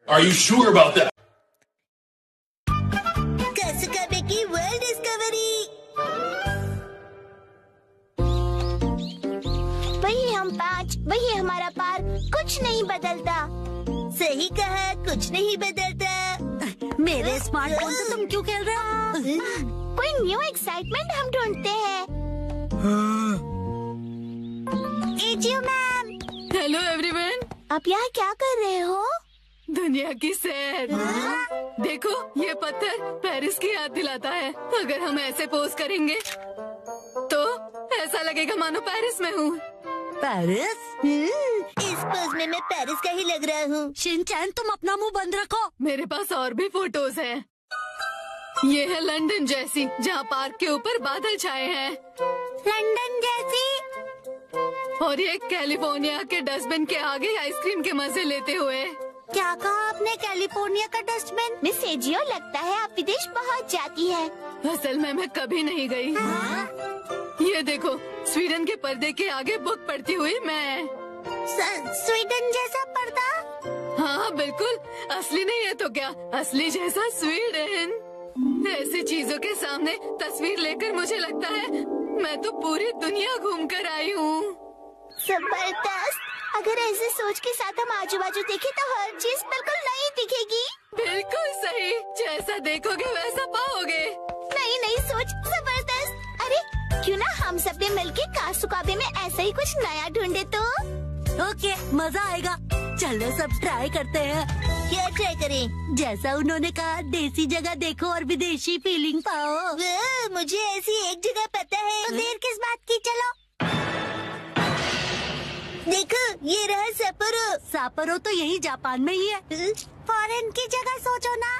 Are you sure about that? कासुकाबे की world discovery. वही हम 5, वही हमारा पार्क, कुछ नहीं बदलता। सही कहा, कुछ नहीं बदलता। मेरे स्मार्टफोन से तुम क्यों खेल रहे हो? कोई न्यू एक्साइटमेंट हम ढूंढते हैं। AJIO ma'am. Hello everyone. आप यहाँ क्या कर रहे हो? दुनिया की सैर। देखो ये पत्थर पेरिस की याद दिलाता है। अगर हम ऐसे पोज करेंगे तो ऐसा लगेगा मानो पेरिस में हूँ। पेरिस? इस पोज में मैं पेरिस का ही लग रहा हूँ। शिनचैन तुम अपना मुंह बंद रखो। मेरे पास और भी फोटोज हैं। ये है लंदन जैसी, जहाँ पार्क के ऊपर बादल छाए हैं। लंदन जैसी? और ये कैलिफोर्निया के डस्टबिन के आगे आइसक्रीम के मजे लेते हुए। क्या कहा आपने? कैलिफोर्निया का डस्टबिन? मिस एजियो, लगता है आप विदेश पहुँच जाती है। असल में मैं कभी नहीं गई। ये देखो, स्वीडन के पर्दे के आगे बुक पढ़ती हुई मैं। स्वीडन जैसा पर्दा? हाँ बिल्कुल, असली नहीं है तो क्या, असली जैसा स्वीडन। ऐसी चीजों के सामने तस्वीर लेकर मुझे लगता है मैं तो पूरी दुनिया घूम कर आई हूँ। जबरदस्त। अगर ऐसे सोच के साथ हम आजू बाजू देखें तो हर चीज बिल्कुल नई दिखेगी। बिल्कुल सही, जैसा देखोगे वैसा पाओगे। नई नई सोच, जबरदस्त। अरे क्यों ना हम सब ने मिलके कासुकाबे में ऐसा ही कुछ नया ढूंढे तो? ओके, मजा आएगा। चलो सब ट्राई करते हैं। क्या ट्राई करें? जैसा उन्होंने कहा, देसी जगह देखो और विदेशी फीलिंग पाओ। मुझे ऐसी एक जगह पता है। तो देर किस बात की, चलो। देखो, ये रहा सपोरो। सापोरो तो यही जापान में ही है। फॉरेन की जगह सोचो ना।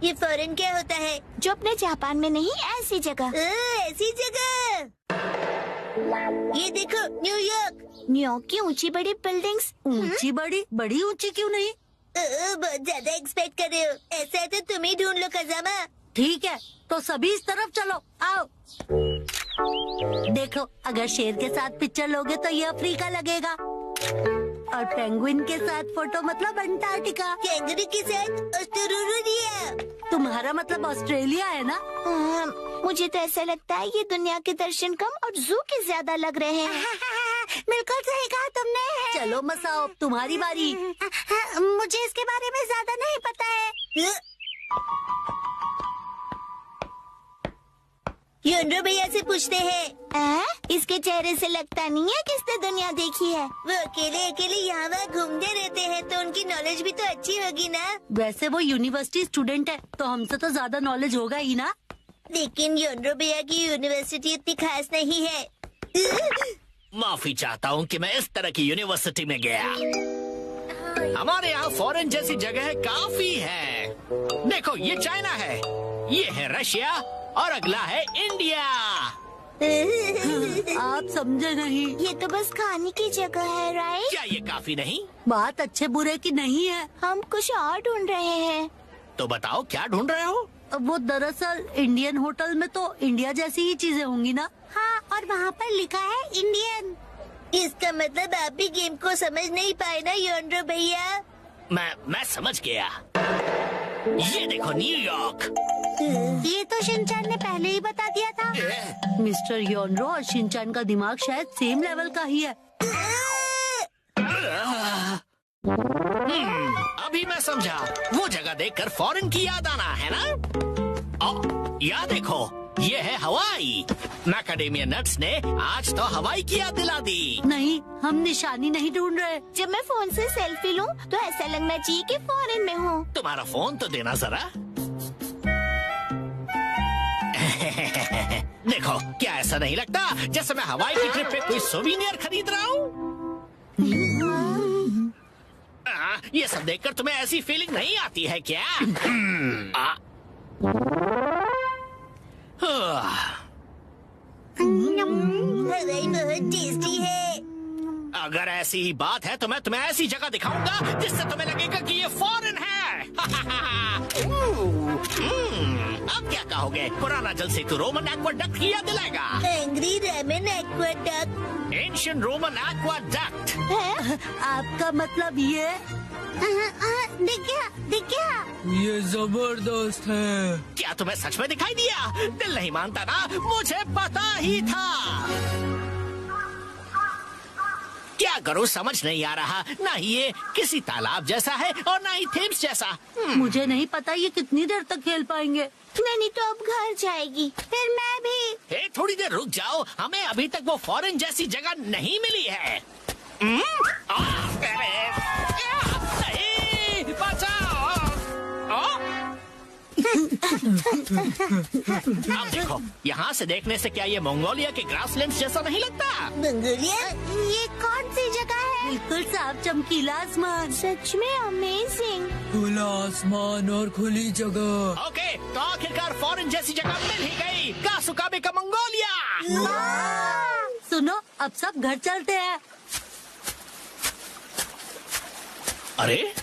ये फॉरेन क्या होता है? जो अपने जापान में नहीं, ऐसी जगह। ऐसी जगह। ये देखो, न्यूयॉर्क। न्यूयॉर्क की ऊंची बड़ी बिल्डिंग्स। ऊंची बड़ी? बड़ी ऊंची क्यों नहीं? बहुत ज्यादा एक्सपेक्ट कर रहे हो। ऐसा है तो तुम ही ढूंढ लो खजामा। ठीक है, तो सभी इस तरफ चलो, आओ। देखो, अगर शेर के साथ पिक्चर लोगे तो ये अफ्रीका लगेगा, और पेंगुइन के साथ फोटो मतलब अंटार्कटिका। कैंगरू के साथ ऑस्ट्रेलिया। तुम्हारा मतलब ऑस्ट्रेलिया है ना? मुझे तो ऐसा लगता है ये दुनिया के दर्शन कम और जू के ज्यादा लग रहे हैं। बिल्कुल सही कहा तुमने। चलो मसाओ, तुम्हारी बारी। मुझे इसके बारे में ज्यादा नहीं पता है। योनरो भैया से पूछते हैं। इसके चेहरे से लगता नहीं है कि इसने दुनिया देखी है। वो अकेले अकेले यहाँ वहाँ घूमते रहते हैं, तो उनकी नॉलेज भी तो अच्छी होगी ना। वैसे वो यूनिवर्सिटी स्टूडेंट है, तो हमसे तो ज्यादा नॉलेज होगा ही ना। लेकिन योनरो भैया की यूनिवर्सिटी इतनी खास नहीं है। माफी चाहता हूँ कि मैं इस तरह की यूनिवर्सिटी में गया। हमारे यहाँ फॉरेन जैसी जगह काफी है। देखो, ये चाइना है, ये है रशिया, और अगला है इंडिया। आप समझे नहीं। ये तो बस खाने की जगह है, राइट? क्या ये काफी नहीं? बात अच्छे बुरे की नहीं है। हम कुछ और ढूंढ रहे हैं। तो बताओ क्या ढूंढ रहे हो? वो दरअसल इंडियन होटल में तो इंडिया जैसी ही चीजें होंगी ना। हाँ, और वहाँ पर लिखा है इंडियन। इसका मतलब आप भी गेम को समझ नहीं पाए ना योनरो भैया? मैं समझ गया। ये देखो, न्यूयॉर्क। ये तो शिनचैन ने पहले ही बता दिया था। मिस्टर योनरो और शिनचैन का दिमाग शायद सेम लेवल का ही है। अभी मैं समझा। वो जगह देखकर फॉरेन की याद आना है ना। याद देखो, ये है हवाई। मैकाडेमिया नट्स ने आज तो हवाई की याद दिला दी। नहीं, हम निशानी नहीं ढूंढ रहे। जब मैं फोन से सेल्फी लूं तो ऐसा लगना चाहिए कि फॉरेन में हूँ। तुम्हारा फोन तो देना जरा। देखो, क्या ऐसा नहीं लगता जैसे मैं हवाई की ट्रिप पे कोई सोविनियर खरीद रहा हूँ? ये सब देखकर तुम्हें ऐसी फीलिंग नहीं आती है क्या? हवाई बहुत टेस्टी है। अगर ऐसी ही बात है तो मैं तुम्हें ऐसी जगह दिखाऊंगा जिससे तुम्हें लगेगा कि ये फॉरेन है। अब क्या कहोगे? पुराना जल सेतु रोमन एक्वाडक्ट की याद दिलाएगा। Angry ramen aqueduct. Ancient Roman aqueduct. है? आपका मतलब ये? दिख गया। ये जबरदस्त है। क्या तुम्हें सच में दिखाई दिया? दिल नहीं मानता ना, मुझे पता ही था। क्या करूं समझ नहीं आ रहा। ना ही ये किसी तालाब जैसा है और ना ही थेम्स जैसा। मुझे नहीं पता ये कितनी देर तक खेल पाएंगे। नैनी तो अब घर जाएगी, फिर मैं भी। हे, थोड़ी देर रुक जाओ, हमें अभी तक वो फॉरेन जैसी जगह नहीं मिली है। नहीं, बचाओ। अब देखो, यहाँ से देखने से क्या ये मंगोलिया के ग्रासलैंड्स जैसा नहीं लगता? मंगोलिया? ये कौन सी जगह है? बिल्कुल साफ चमकीला आसमान। सच में अमेजिंग। खुला आसमान और खुली जगह। ओके, तो आखिरकार फॉरेन जैसी जगह मिल ही गई। कासुकाबे का मंगोलिया। सुनो, अब सब घर चलते हैं। अरे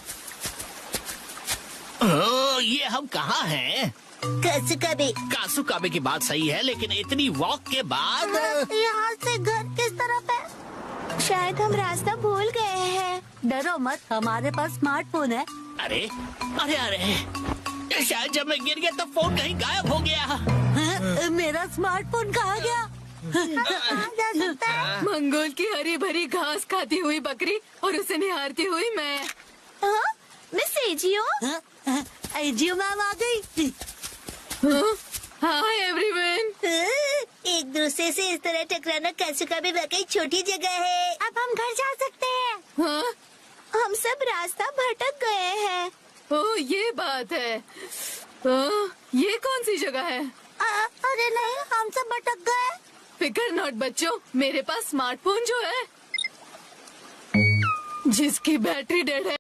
ये हम कहाँ हैं? कासुकाबे की बात सही है, लेकिन इतनी वॉक के बाद यहाँ से घर किस तरफ है? शायद हम रास्ता भूल गए हैं। डरो मत, हमारे पास स्मार्टफोन है। अरे अरे अरे, शायद जब मैं गिर गया तब फोन कहीं गायब हो गया। हाँ, मेरा स्मार्टफोन कहाँ गया? मंगोल की हरी भरी घास खाती हुई बकरी और उसे निहारती हुई मैं। Miss AJIO? एजियो मैम आ गई। Hi everyone. एक दूसरे से इस तरह टकराना कासुकाबे वाकई छोटी जगह है। अब हम घर जा सकते हैं। हाँ? हम सब रास्ता भटक गए हैं। ओह, ये बात है। ये कौन सी जगह है? अरे नहीं, हम सब भटक गए। फिकर नॉट बच्चों, मेरे पास स्मार्टफोन जो है जिसकी बैटरी डेड है।